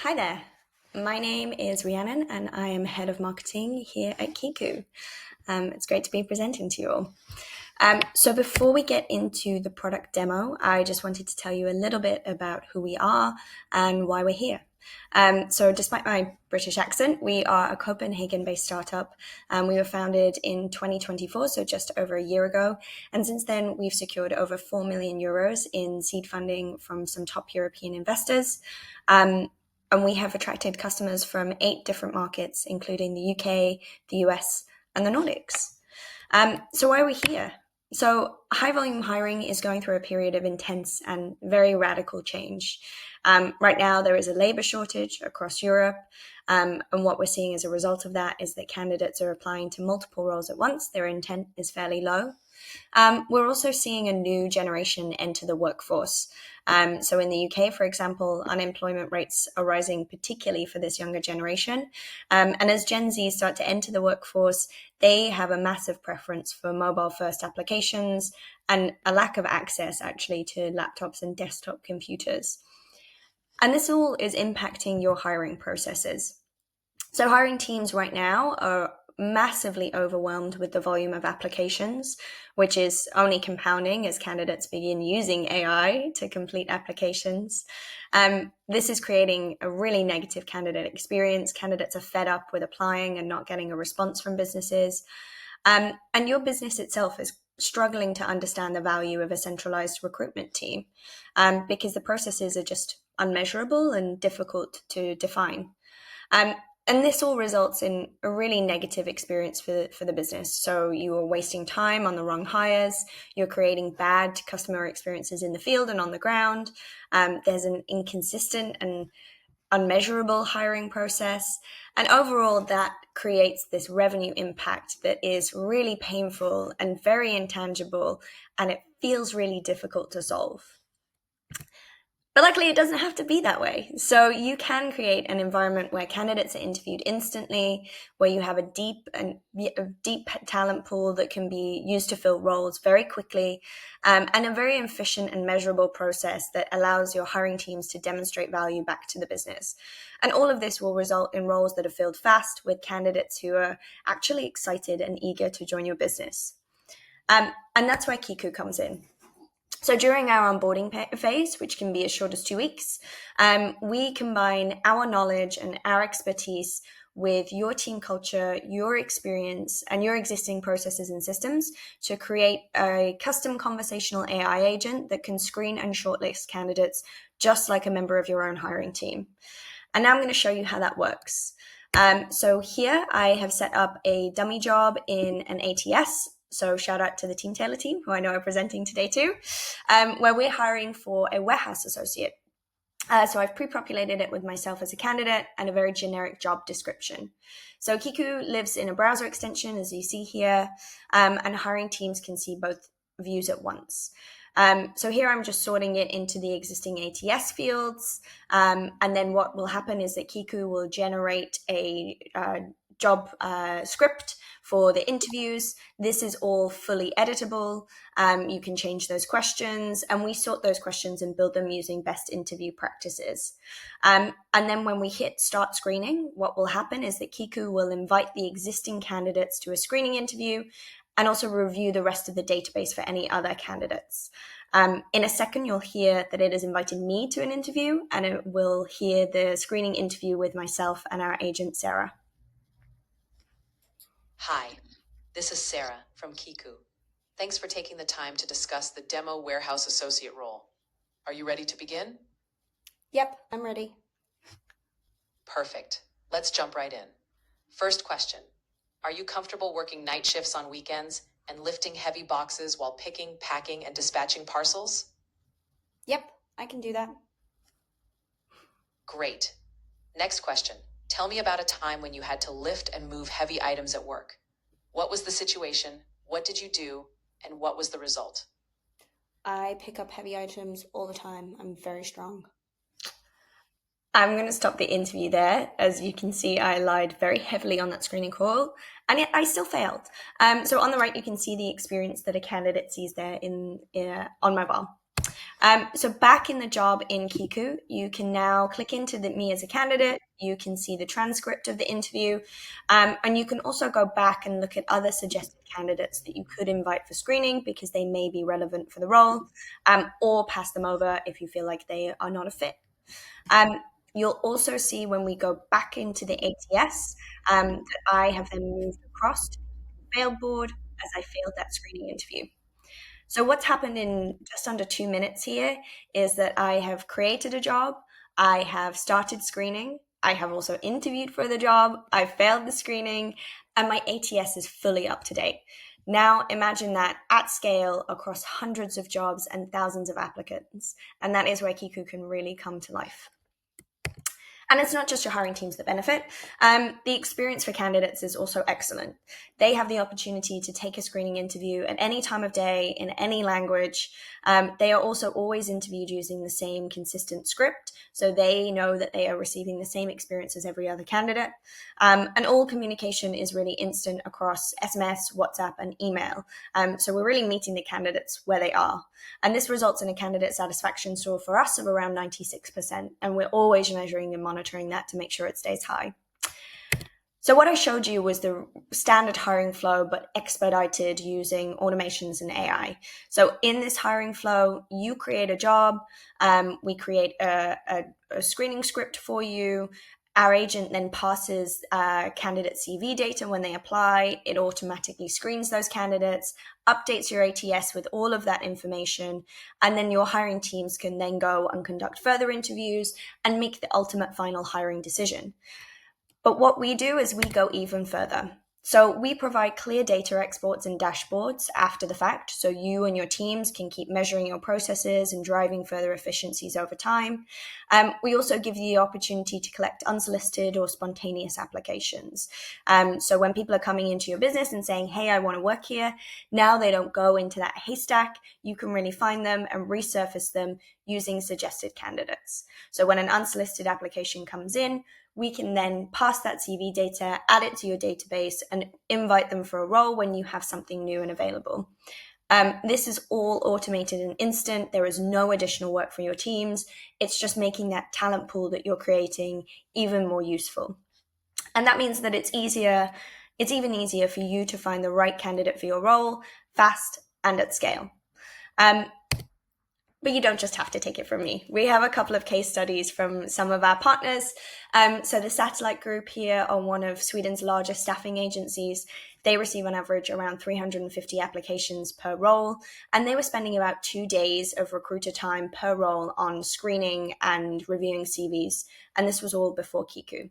Hi there. My name is Rhiannon and I am Head of Marketing here at Kiku. It's great to be presenting to you all. So before we get into the product demo, I just wanted to tell you a little bit about who we are and why we're here. So despite my British accent, we are a Copenhagen-based startup. We were founded in 2024, so just over a year ago. And since then, we've secured over 4 million euros in seed funding from some top European investors. And we have attracted customers from 8 different markets, including the UK, the US, and the Nordics. So why are we here? So high volume hiring is going through a period of intense and very radical change. Right now, there is a labor shortage across Europe. And what we're seeing as a result of that is that candidates are applying to multiple roles at once. Their intent is fairly low. We're also seeing a new generation enter the workforce. So in the UK, for example, unemployment rates are rising, particularly for this younger generation. And as Gen Z start to enter the workforce, they have a massive preference for mobile-first applications and a lack of access, actually, to laptops and desktop computers. And this all is impacting your hiring processes. So hiring teams right now are massively overwhelmed with the volume of applications, which is only compounding as candidates begin using AI to complete applications. This is creating a really negative candidate experience. Candidates are fed up with applying and not getting a response from businesses. And your business itself is struggling to understand the value of a centralized recruitment team because the processes are just unmeasurable and difficult to define. And this all results in a really negative experience for the business. So you are wasting time on the wrong hires. You're creating bad customer experiences in the field and on the ground. There's an inconsistent and unmeasurable hiring process. And overall, that creates this revenue impact that is really painful and very intangible, and it feels really difficult to solve. But luckily, it doesn't have to be that way. So you can create an environment where candidates are interviewed instantly, where you have a deep talent pool that can be used to fill roles very quickly, and a very efficient and measurable process that allows your hiring teams to demonstrate value back to the business. And all of this will result in roles that are filled fast with candidates who are actually excited and eager to join your business. And that's where Kiku comes in. So during our onboarding phase, which can be as short as 2 weeks, we combine our knowledge and our expertise with your team culture, your experience, and your existing processes and systems to create a custom conversational AI agent that can screen and shortlist candidates just like a member of your own hiring team. And now I'm going to show you how that works. So here I have set up a dummy job in an ATS. So shout out to the Team Taylor team, who I know are presenting today too, where we're hiring for a warehouse associate. So I've pre-populated it with myself as a candidate and a very generic job description. So Kiku lives in a browser extension, as you see here, and hiring teams can see both views at once. So here I'm just sorting it into the existing ATS fields. And then what will happen is that Kiku will generate a job script for the interviews. This is all fully editable. You can change those questions, and we sort those questions and build them using best interview practices. And then when we hit start screening, what will happen is that Kiku will invite the existing candidates to a screening interview and also review the rest of the database for any other candidates. In a second, you'll hear that it has invited me to an interview, and it will hear the screening interview with myself and our agent, Sarah. Hi, this is Sarah from Kiku. Thanks for taking the time to discuss the demo warehouse associate role. Are you ready to begin? Yep, I'm ready. Perfect. Let's jump right in. First question. Are you comfortable working night shifts on weekends and lifting heavy boxes while picking, packing, and dispatching parcels? Yep, I can do that. Great. Next question. Tell me about a time when you had to lift and move heavy items at work. What was the situation? What did you do? And what was the result? I pick up heavy items all the time. I'm very strong. I'm going to stop the interview there. As you can see, I lied very heavily on that screening call, and yet I still failed. So on the right, you can see the experience that a candidate sees there on mobile. So back in the job in Kiku, you can now click into me as a candidate. You can see the transcript of the interview, and you can also go back and look at other suggested candidates that you could invite for screening because they may be relevant for the role, or pass them over if you feel like they are not a fit. Um, you'll also see when we go back into the ATS that I have then moved across to the failed board as I failed that screening interview. So what's happened in just under 2 minutes here is that I have created a job, I have started screening, I have also interviewed for the job, I've failed the screening, and my ATS is fully up to date. Now imagine that at scale across hundreds of jobs and thousands of applicants, and that is where Kiku can really come to life. And it's not just your hiring teams that benefit. The experience for candidates is also excellent. They have the opportunity to take a screening interview at any time of day in any language. They are also always interviewed using the same consistent script, so they know that they are receiving the same experience as every other candidate. And all communication is really instant across SMS, WhatsApp, and email. So we're really meeting the candidates where they are. And this results in a candidate satisfaction score for us of around 96%. And we're always measuring and monitoring that to make sure it stays high. So what I showed you was the standard hiring flow, but expedited using automations and AI. So in this hiring flow, you create a job, we create a screening script for you. Our agent then passes candidate CV data when they apply. It automatically screens those candidates, updates your ATS with all of that information, and then your hiring teams can then go and conduct further interviews and make the ultimate final hiring decision. But what we do is we go even further. So we provide clear data exports and dashboards after the fact, so you and your teams can keep measuring your processes and driving further efficiencies over time. We also give you the opportunity to collect unsolicited or spontaneous applications. So when people are coming into your business and saying, hey, I want to work here, now they don't go into that haystack. You can really find them and resurface them using suggested candidates. So when an unsolicited application comes in, we can then pass that CV data, add it to your database, and invite them for a role when you have something new and available. This is all automated and instant. There is no additional work for your teams. It's just making that talent pool that you're creating even more useful. And that means that it's even easier for you to find the right candidate for your role, fast and at scale. But you don't just have to take it from me. We have a couple of case studies from some of our partners. So the Satellite Group here are one of Sweden's largest staffing agencies. They receive on average around 350 applications per role, and they were spending about 2 days of recruiter time per role on screening and reviewing CVs. And this was all before Kiku.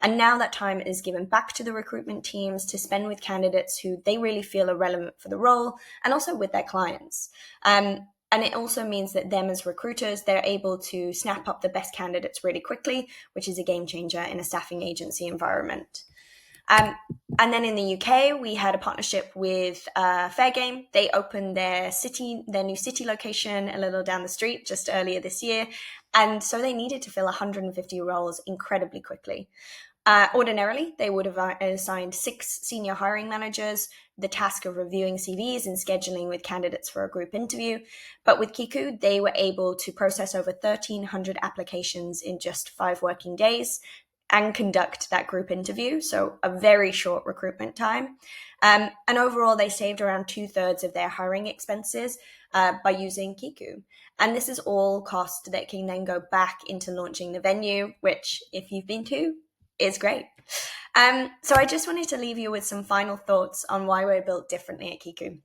And now that time is given back to the recruitment teams to spend with candidates who they really feel are relevant for the role, and also with their clients. And it also means that them as recruiters, they're able to snap up the best candidates really quickly, which is a game changer in a staffing agency environment. And then in the UK, we had a partnership with Fair Game. They opened their new city location a little down the street just earlier this year. And so they needed to fill 150 roles incredibly quickly. Ordinarily, they would have assigned 6 senior hiring managers the task of reviewing CVs and scheduling with candidates for a group interview. But with Kiku, they were able to process over 1,300 applications in just 5 working days and conduct that group interview. So a very short recruitment time. And overall, they saved around 2/3 of their hiring expenses by using Kiku. And this is all cost that can then go back into launching the venue, which if you've been to, is great. So I just wanted to leave you with some final thoughts on why we're built differently at Kiku.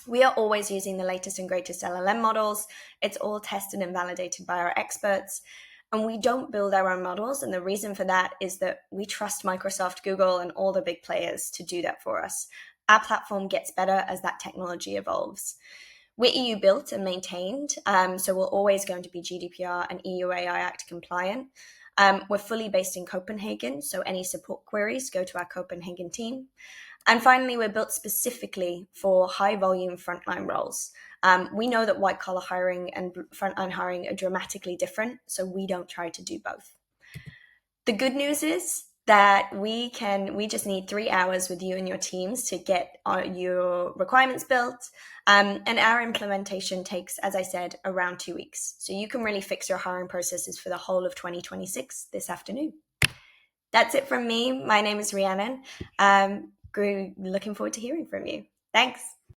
We are always using the latest and greatest LLM models. It's all tested and validated by our experts. And we don't build our own models. And the reason for that is that we trust Microsoft, Google, and all the big players to do that for us. Our platform gets better as that technology evolves. We're EU built and maintained, so we're always going to be GDPR and EU AI Act compliant. We're fully based in Copenhagen, so any support queries go to our Copenhagen team. And finally, we're built specifically for high volume frontline roles. We know that white collar hiring and frontline hiring are dramatically different, so we don't try to do both. The good news is that we just need 3 hours with you and your teams to get your requirements built. And our implementation takes, as I said, around 2 weeks. So you can really fix your hiring processes for the whole of 2026 this afternoon. That's it from me. My name is Rhiannon. Looking forward to hearing from you. Thanks.